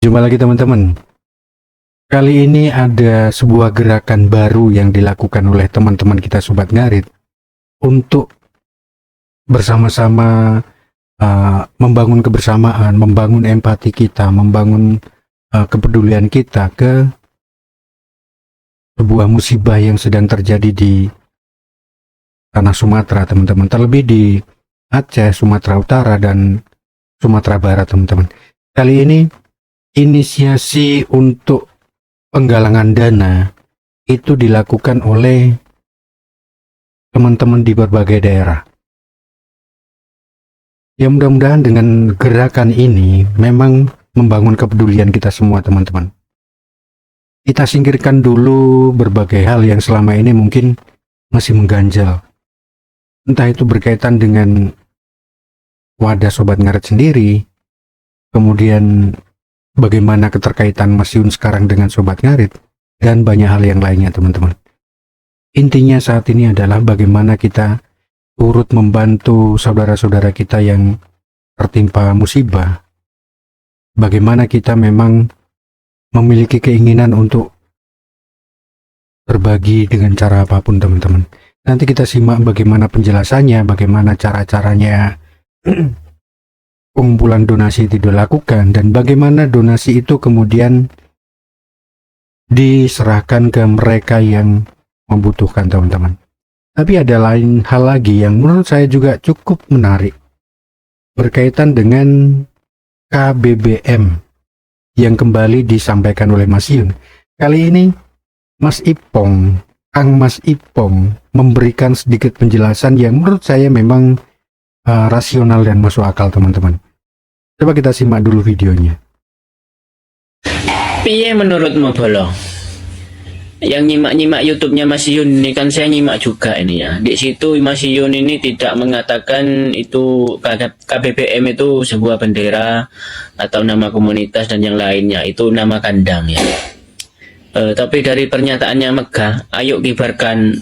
Jumpa lagi teman-teman. Kali ini ada sebuah gerakan baru yang dilakukan oleh teman-teman kita Sobat Ngarit untuk bersama-sama membangun kebersamaan, membangun empati kita, membangun kepedulian kita ke sebuah musibah yang sedang terjadi di tanah Sumatera, teman-teman. Terlebih di Aceh, Sumatera Utara, dan Sumatera Barat, teman-teman. Kali ini inisiasi untuk penggalangan dana itu dilakukan oleh teman-teman di berbagai daerah. Ya, mudah-mudahan dengan gerakan ini memang membangun kepedulian kita semua, teman-teman. Kita singkirkan dulu berbagai hal yang selama ini mungkin masih mengganjal. Entah itu berkaitan dengan wadah Sobat Ngarit sendiri, kemudian bagaimana keterkaitan Mas Yun sekarang dengan Sobat Ngarit, dan banyak hal yang lainnya, teman-teman. Intinya saat ini adalah bagaimana kita turut membantu saudara-saudara kita yang tertimpa musibah. Bagaimana kita memang memiliki keinginan untuk berbagi dengan cara apapun, teman-teman. Nanti kita simak bagaimana penjelasannya, bagaimana cara-caranya pengumpulan donasi itu dilakukan, dan bagaimana donasi itu kemudian diserahkan ke mereka yang membutuhkan, teman-teman. Tapi ada lain hal lagi yang menurut saya juga cukup menarik berkaitan dengan KBBM yang kembali disampaikan oleh Mas Yun. Kali ini Mas Ipong, Kang Mas Ipong memberikan sedikit penjelasan yang menurut saya memang rasional dan masuk akal, teman-teman. Coba kita simak dulu videonya. Piye menurutmu, Bolo? Yang nyimak-nyimak YouTube-nya Mas Yun ini kan saya nyimak juga ini ya. Di situ Mas Yun ini tidak mengatakan itu KBBM itu sebuah bendera atau nama komunitas dan yang lainnya, itu nama kandang ya. Tapi dari pernyataannya megah, ayo kibarkan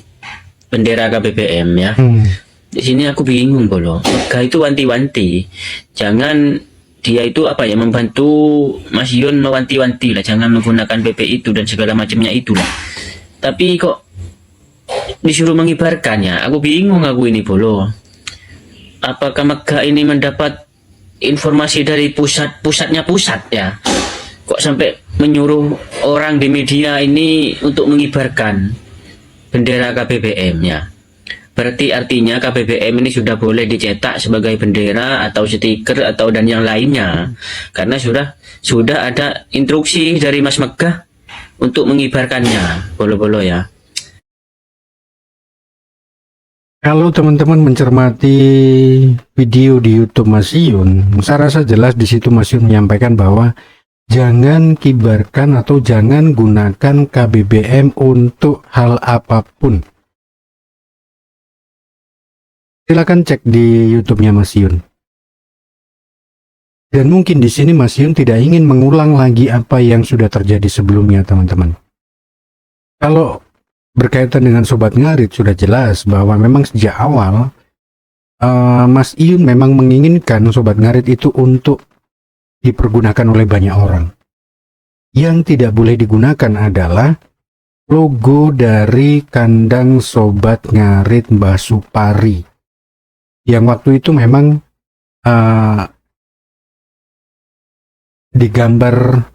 bendera KBBM ya. Di sini aku bingung, Bolo. Megah itu wanti-wanti. Jangan dia itu apa ya, membantu Mas Yun mewanti-wanti lah, jangan menggunakan PP itu dan segala macamnya itulah. Tapi kok disuruh mengibarkannya, aku bingung aku ini, Bolo. Apakah Megah ini mendapat informasi dari pusatnya pusat ya? Kok sampai menyuruh orang di media ini untuk mengibarkan bendera KBBM ya? Berarti artinya KBBM ini sudah boleh dicetak sebagai bendera atau stiker atau dan yang lainnya, karena sudah ada instruksi dari Mas Megah untuk mengibarkannya, bolo-bolo ya. Kalau teman-teman mencermati video di YouTube Mas Yun, saya rasa jelas di situ Mas Yun menyampaikan bahwa jangan kibarkan atau jangan gunakan KBBM untuk hal apapun. Silakan cek di YouTube-nya Mas Yun. Dan mungkin di sini Mas Yun tidak ingin mengulang lagi apa yang sudah terjadi sebelumnya, teman-teman. Kalau berkaitan dengan Sobat Ngarit sudah jelas bahwa memang sejak awal Mas Yun memang menginginkan Sobat Ngarit itu untuk dipergunakan oleh banyak orang. Yang tidak boleh digunakan adalah logo dari kandang Sobat Ngarit Mbah Supari, yang waktu itu memang digambar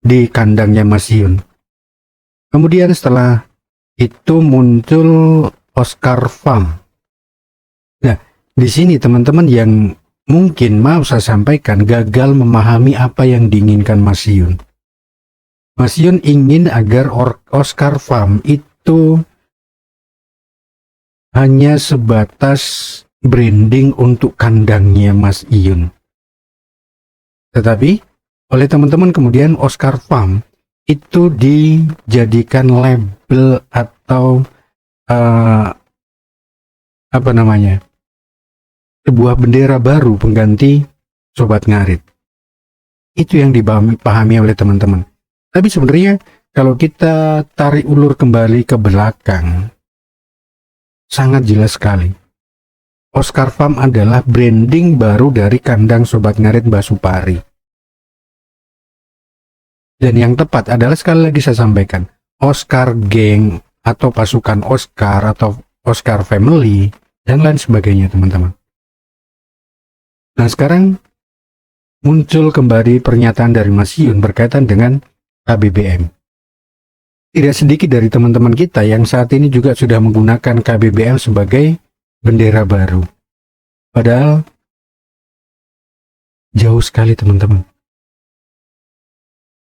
di kandangnya Mas Yun. Kemudian setelah itu muncul Oscar Farm. Nah, di sini teman-teman yang mungkin mau saya sampaikan gagal memahami apa yang diinginkan Mas Yun. Mas Yun ingin agar Oscar Farm itu hanya sebatas branding untuk kandangnya Mas Yun. Tetapi oleh teman-teman kemudian Oscar Farm itu dijadikan label atau sebuah bendera baru pengganti Sobat Ngarit. Itu yang dipahami oleh teman-teman. Tapi sebenarnya kalau kita tarik ulur kembali ke belakang, sangat jelas sekali. Oscar Farm adalah branding baru dari kandang Sobat Ngarit Mbah Supari. Dan yang tepat adalah, sekali lagi saya sampaikan, Oscar Gang atau pasukan Oscar atau Oscar Family dan lain sebagainya, teman-teman. Nah, sekarang muncul kembali pernyataan dari Mas Yun berkaitan dengan KBBM. Tidak sedikit dari teman-teman kita yang saat ini juga sudah menggunakan KBBM sebagai bendera baru. Padahal jauh sekali, teman-teman.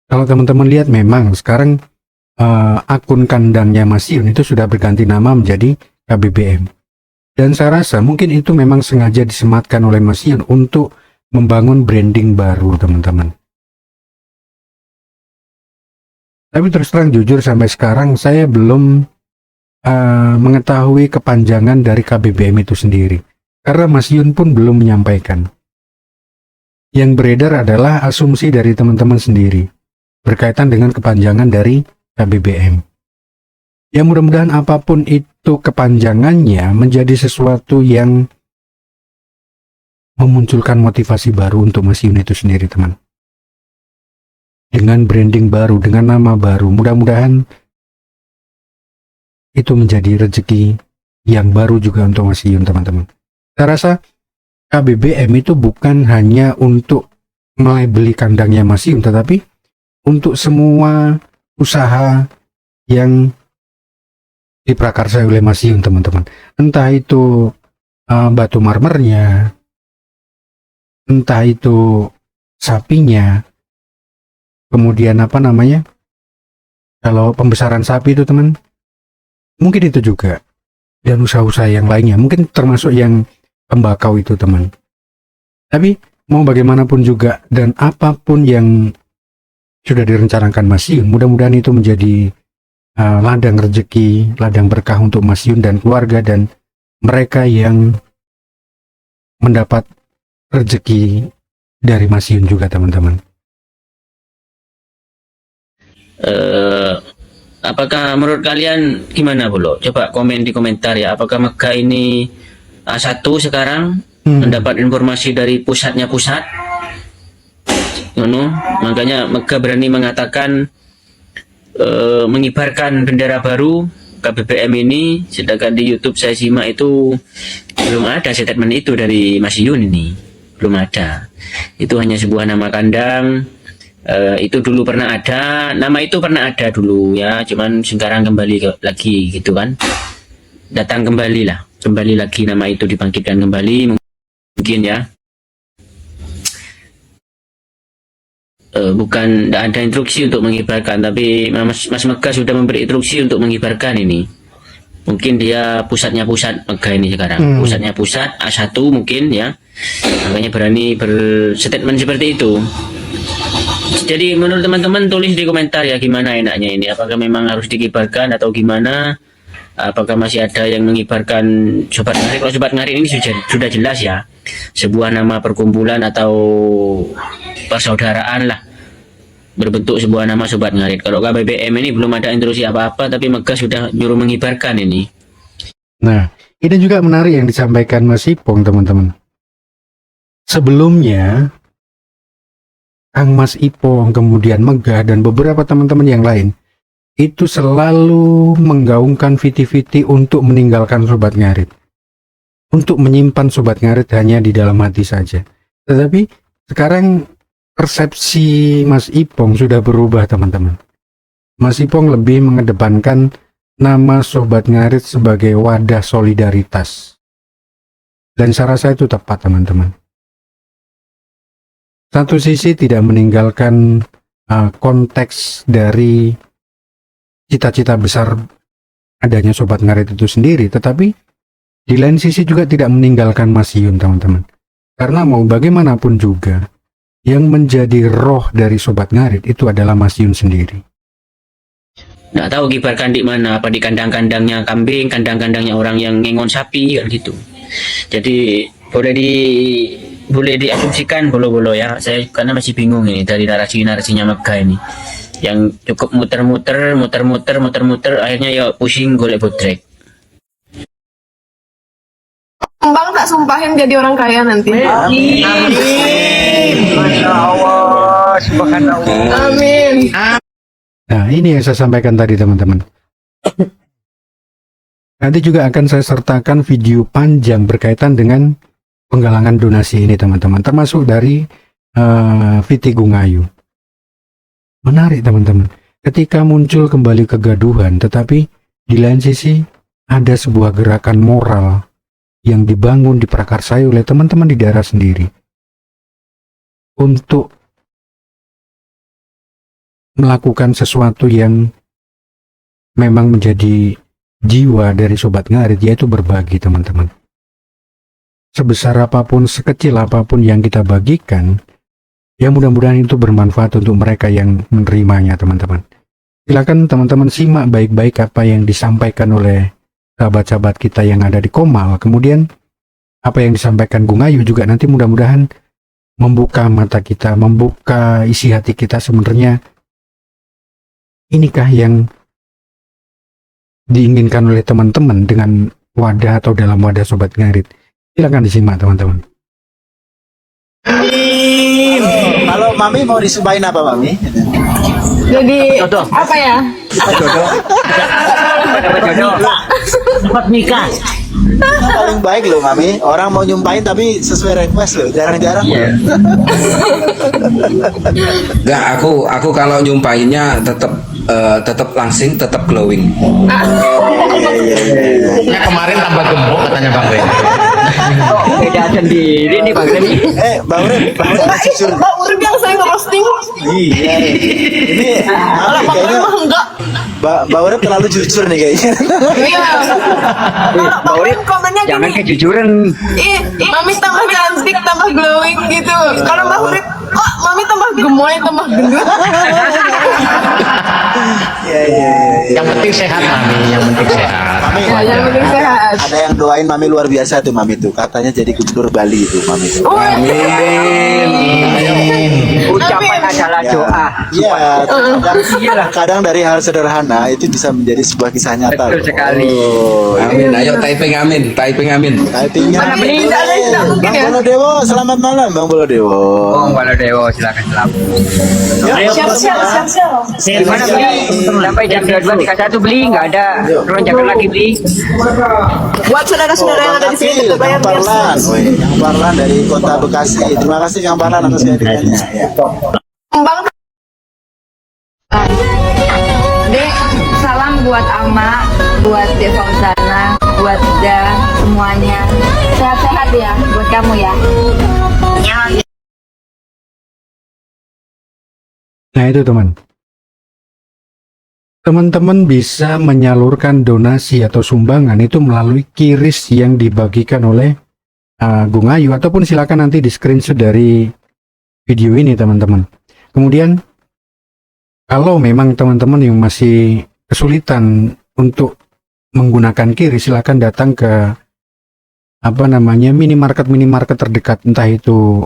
Kalau teman-teman lihat, memang sekarang akun kandangnya Mas Yun itu sudah berganti nama menjadi KBBM. Dan saya rasa mungkin itu memang sengaja disematkan oleh Mas Yun untuk membangun branding baru, teman-teman. Tapi terus terang jujur, sampai sekarang saya belum mengetahui kepanjangan dari KBBM itu sendiri. Karena Mas Yun pun belum menyampaikan. Yang beredar adalah asumsi dari teman-teman sendiri berkaitan dengan kepanjangan dari KBBM. Ya, mudah-mudahan apapun itu kepanjangannya menjadi sesuatu yang memunculkan motivasi baru untuk Mas Yun itu sendiri, teman. Dengan branding baru, dengan nama baru, mudah-mudahan itu menjadi rezeki yang baru juga untuk Mas Yun, teman-teman. Saya rasa KBBM itu bukan hanya untuk melabeli kandangnya Mas Yun, tetapi untuk semua usaha yang diprakarsai oleh Mas Yun, teman-teman. Entah itu batu marmernya, entah itu sapinya, kemudian kalau pembesaran sapi itu, teman, mungkin itu juga, dan usaha-usaha yang lainnya, mungkin termasuk yang tembakau itu, teman. Tapi mau bagaimanapun juga, dan apapun yang sudah direncanakan Mas Yun, mudah-mudahan itu menjadi ladang rezeki, ladang berkah untuk Mas Yun dan keluarga, dan mereka yang mendapat rezeki dari Mas Yun juga, teman-teman. Apakah menurut kalian gimana, Bolo? Coba komen di komentar ya. Apakah Mega ini satu sekarang mendapat informasi dari pusatnya pusat? Makanya Mega berani mengatakan mengibarkan bendera baru KBBM ini, sedangkan di YouTube saya simak itu belum ada statement itu dari Mas Yun ini, belum ada. Itu hanya sebuah nama kandang. Itu dulu pernah ada, nama itu pernah ada dulu ya, cuman sekarang kembali lagi gitu kan, datang kembali lagi, nama itu dibangkitkan kembali mungkin ya. Bukan, tidak ada instruksi untuk mengibarkan, tapi Mas Mega sudah memberi instruksi untuk mengibarkan ini. Mungkin dia pusatnya pusat Mega ini sekarang, pusatnya pusat A1 mungkin ya, makanya berani berstatement seperti itu. Jadi menurut teman-teman tulis di komentar ya, gimana enaknya ini, apakah memang harus dikibarkan atau gimana, apakah masih ada yang mengibarkan Sobat Ngarit. Kalau Sobat Ngarit ini sudah jelas ya, sebuah nama perkumpulan atau persaudaraan lah, berbentuk sebuah nama Sobat Ngarit. Kalau KBBM ini belum ada instruksi apa-apa, tapi Mega sudah nyuruh mengibarkan ini. Nah, ini juga menarik yang disampaikan Mas Ipong, teman-teman. Sebelumnya Kang Mas Ipong, kemudian Mega, dan beberapa teman-teman yang lain itu selalu menggaungkan viti-viti untuk meninggalkan Sobat Ngarit, untuk menyimpan Sobat Ngarit hanya di dalam hati saja. Tetapi sekarang persepsi Mas Ipong sudah berubah, teman-teman. Mas Ipong lebih mengedepankan nama Sobat Ngarit sebagai wadah solidaritas, dan saya rasa itu tepat, teman-teman. Satu sisi tidak meninggalkan konteks dari cita-cita besar adanya Sobat Ngarit itu sendiri, tetapi di lain sisi juga tidak meninggalkan Mas Yun, teman-teman. Karena mau bagaimanapun juga, yang menjadi roh dari Sobat Ngarit itu adalah Mas Yun sendiri. Nggak tahu kibarkan di mana, apa di kandang-kandangnya kambing, kandang-kandangnya orang yang ngengon sapi kan gitu. Jadi boleh diasumsikan bolo-bolo ya, saya karena masih bingung ini dari narasinya Mega ini, yang cukup muter-muter akhirnya ya pusing golek botrek. Bang tak sumpahin jadi orang kaya nanti. Amin. Masya Allah. Subhanallah. Amin. Nah, ini yang saya sampaikan tadi teman-teman. Nanti juga akan saya sertakan video panjang berkaitan dengan penggalangan donasi ini teman-teman, termasuk dari Viti Gungayu. Menarik teman-teman, ketika muncul kembali kegaduhan, tetapi di lain sisi ada sebuah gerakan moral yang dibangun, diprakarsai oleh teman-teman di daerah sendiri untuk melakukan sesuatu yang memang menjadi jiwa dari Sobat Ngarit, yaitu berbagi teman-teman. Sebesar apapun, sekecil apapun yang kita bagikan, ya mudah-mudahan itu bermanfaat untuk mereka yang menerimanya teman-teman. Silakan teman-teman simak baik-baik apa yang disampaikan oleh sahabat-sahabat kita yang ada di Komal. Kemudian apa yang disampaikan Gung Ayu juga nanti mudah-mudahan membuka mata kita, membuka isi hati kita, sebenarnya inikah yang diinginkan oleh teman-teman dengan wadah atau dalam wadah Sobat Ngarit. Silakan disimak teman-teman. Kalau Mami mau disumpahin apa Mami? Jadi apa ya? Dapat nikah. Paling baik loh Mami. Orang mau nyumpahin tapi sesuai request loh. Jarang-jarang loh. Enggak, aku kalau nyumpahinnya tetap langsing, tetap glowing. Ya kemarin tambah gemuk katanya Bang Ren. Beda sendiri nih Bang Ren. Bang Urip jujur. Mbak Urip yang saya nge-roasting. Iya. Ini Kalau Mbak Urip mah enggak. Mbak Urip terlalu jujur nih kayaknya. Iya. Kalau Mbak Urip komennya Jangan gini. kejujuran. Mami tambah cantik, tambah glowing gitu. Kalau Mbak Urip, kok Mami tambah gemoy, tambah gendut. Iya. Yang penting sehat Mami, yang penting sehat. Mami, Ya, yang penting sehat. ada yang doain Mami luar biasa tuh Mami tuh. Katanya jadi gubernur Bali itu Mami tuh. Oh, Ucapan Amin. adalah doa. Iya, kadang dari hal sederhana itu bisa menjadi sebuah kisah nyata. Betul sekali. Amin. Ayo typing amin, typing amin. Typingnya Mana beli? Tidak mungkin Bang ya. Bolodewo, selamat malam Bang Bolodewo. Oh, Baladewo silakan selamat. Siap. Gimana beli? Sampai jam 22.31 beli nggak ada lonjakan lagi beli. Buat saudara-saudara yang ada di sini kita bayar Yang Parlan, yang Parlan dari Kota Bekasi. Terima kasih yang Parlan atas kehadirannya. Ya. Bang. Dek, salam buat Ama, buat Dek Fauzana, buat Ida, semuanya. Sehat-sehat ya buat kamu ya. Nah itu teman-teman bisa menyalurkan donasi atau sumbangan itu melalui QRIS yang dibagikan oleh Gung Ayu, ataupun silakan nanti di screenshot dari video ini teman-teman. Kemudian kalau memang teman-teman yang masih kesulitan untuk menggunakan QRIS, silakan datang ke minimarket terdekat, entah itu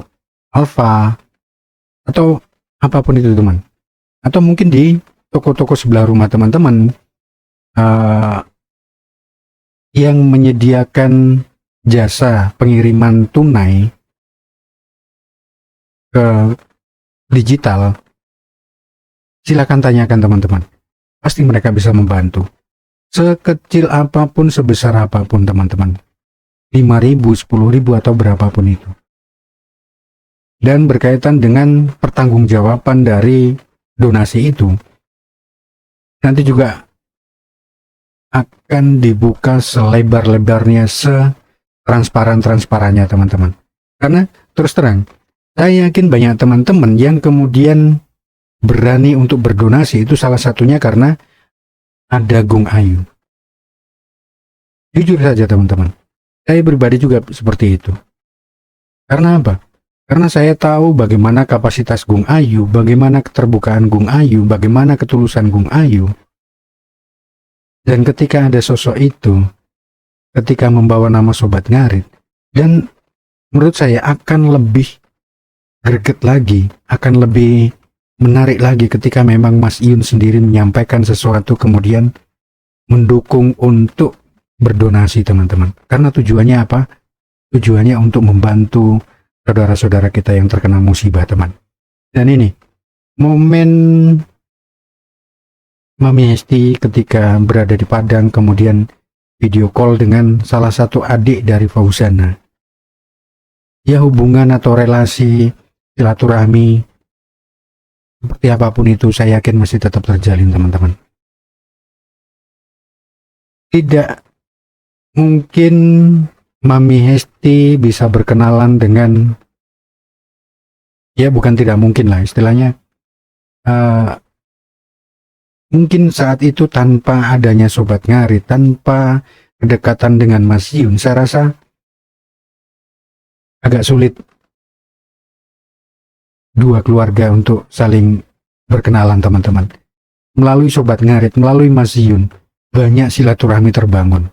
Alfa atau apapun itu teman, atau mungkin di toko-toko sebelah rumah teman-teman yang menyediakan jasa pengiriman tunai ke digital. Silakan tanyakan teman-teman, pasti mereka bisa membantu sekecil apapun, sebesar apapun teman-teman, 5.000, 10.000 atau berapapun itu. Dan berkaitan dengan pertanggungjawaban dari donasi itu, nanti juga akan dibuka selebar-lebarnya, setransparan-transparannya teman-teman. Karena terus terang, saya yakin banyak teman-teman yang kemudian berani untuk berdonasi itu salah satunya karena ada Gung Ayu. Jujur saja teman-teman, saya pribadi juga seperti itu. Karena apa? Karena saya tahu bagaimana kapasitas Gung Ayu, bagaimana keterbukaan Gung Ayu, bagaimana ketulusan Gung Ayu. Dan ketika ada sosok itu, ketika membawa nama Sobat Ngarit, dan menurut saya akan lebih greget lagi, akan lebih menarik lagi ketika memang Mas Iyun sendiri menyampaikan sesuatu kemudian mendukung untuk berdonasi teman-teman. Karena tujuannya apa? Tujuannya untuk membantu saudara-saudara kita yang terkena musibah teman. Dan ini momen Mami Hesti ketika berada di Padang kemudian video call dengan salah satu adik dari Fauzana. Ya, hubungan atau relasi silaturahmi seperti apapun itu saya yakin masih tetap terjalin teman-teman. Tidak mungkin Mami Hesti bisa berkenalan dengan, ya bukan tidak mungkin lah istilahnya, mungkin saat itu tanpa adanya Sobat Ngarit, tanpa kedekatan dengan Mas Yun, saya rasa agak sulit dua keluarga untuk saling berkenalan teman-teman. Melalui Sobat Ngarit, melalui Mas Yun, banyak silaturahmi terbangun.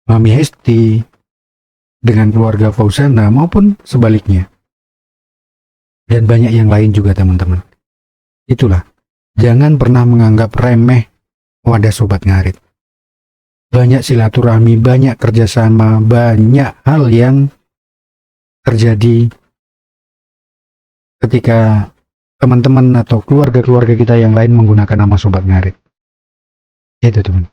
Mami Hesti dengan keluarga Fauzana maupun sebaliknya. Dan banyak yang lain juga teman-teman. Itulah, jangan pernah menganggap remeh wadah Sobat Ngarit. Banyak silaturahmi, banyak kerjasama, banyak hal yang terjadi ketika teman-teman atau keluarga-keluarga kita yang lain menggunakan nama Sobat Ngarit. Itu teman.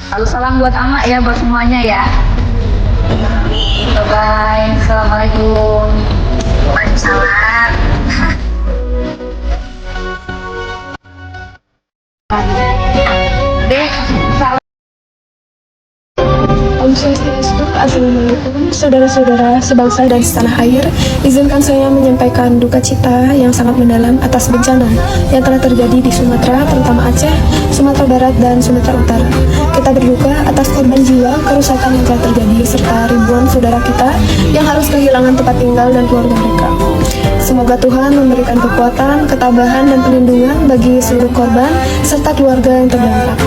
Lalu salam buat Ama ya, buat semuanya ya. Bye-bye. Assalamualaikum. Waalaikumsalam. Dek, salam. Om Swastiastu, Assalamualaikum, saudara-saudara sebangsa dan setanah air. Izinkan saya menyampaikan duka cita yang sangat mendalam atas bencana yang telah terjadi di Sumatera, terutama Aceh, Sumatera Barat, dan Sumatera Utara. Kita berduka atas korban jiwa, kerusakan yang telah terjadi, serta ribuan saudara kita yang harus kehilangan tempat tinggal dan keluarga mereka. Semoga Tuhan memberikan kekuatan, ketabahan, dan perlindungan bagi seluruh korban serta keluarga yang terdampak.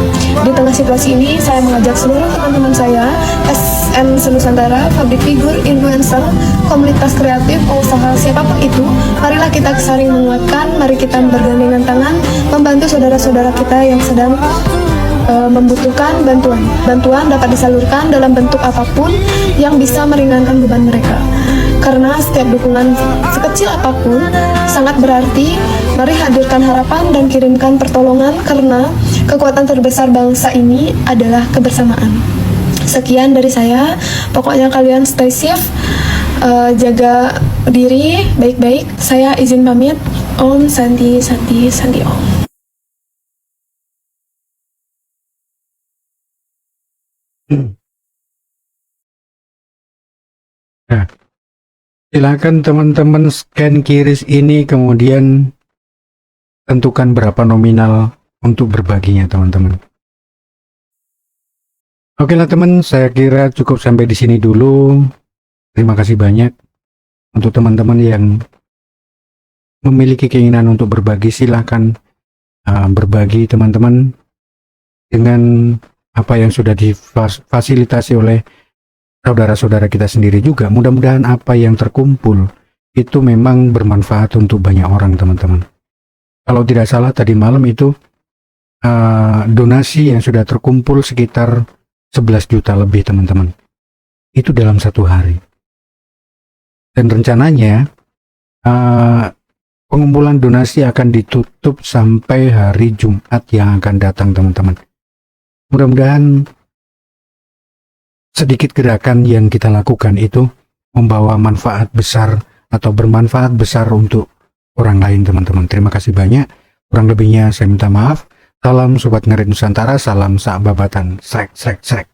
Di tengah situasi ini, saya mengajak seluruh teman-teman saya, SN Senusantara, public figure, influencer, komunitas kreatif, pengusaha, siapapun itu, marilah kita saling menguatkan, mari kita bergandengan tangan, membantu saudara-saudara kita yang sedang membutuhkan bantuan. Bantuan dapat disalurkan dalam bentuk apapun yang bisa meringankan beban mereka. Karena setiap dukungan sekecil apapun sangat berarti. Mari hadirkan harapan dan kirimkan pertolongan karena kekuatan terbesar bangsa ini adalah kebersamaan. Sekian dari saya. Pokoknya kalian stay safe, jaga diri baik-baik. Saya izin pamit. Om Santi Santi Santi Om. Nah, silakan teman-teman scan QRIS ini kemudian tentukan berapa nominal untuk berbaginya teman-teman. Oke lah teman, saya kira cukup sampai di sini dulu. Terima kasih banyak untuk teman-teman yang memiliki keinginan untuk berbagi. Silahkan berbagi teman-teman dengan apa yang sudah difasilitasi oleh saudara-saudara kita sendiri juga. Mudah-mudahan apa yang terkumpul itu memang bermanfaat untuk banyak orang teman-teman. Kalau tidak salah tadi malam itu donasi yang sudah terkumpul sekitar 11 juta lebih teman-teman. Itu dalam satu hari. Dan rencananya pengumpulan donasi akan ditutup sampai hari Jumat yang akan datang teman-teman. Mudah-mudahan sedikit gerakan yang kita lakukan itu membawa manfaat besar atau bermanfaat besar untuk orang lain teman-teman. Terima kasih banyak. Kurang lebihnya saya minta maaf. Salam Sobat Ngarit Nusantara, salam sak babatan. Srek, srek, srek.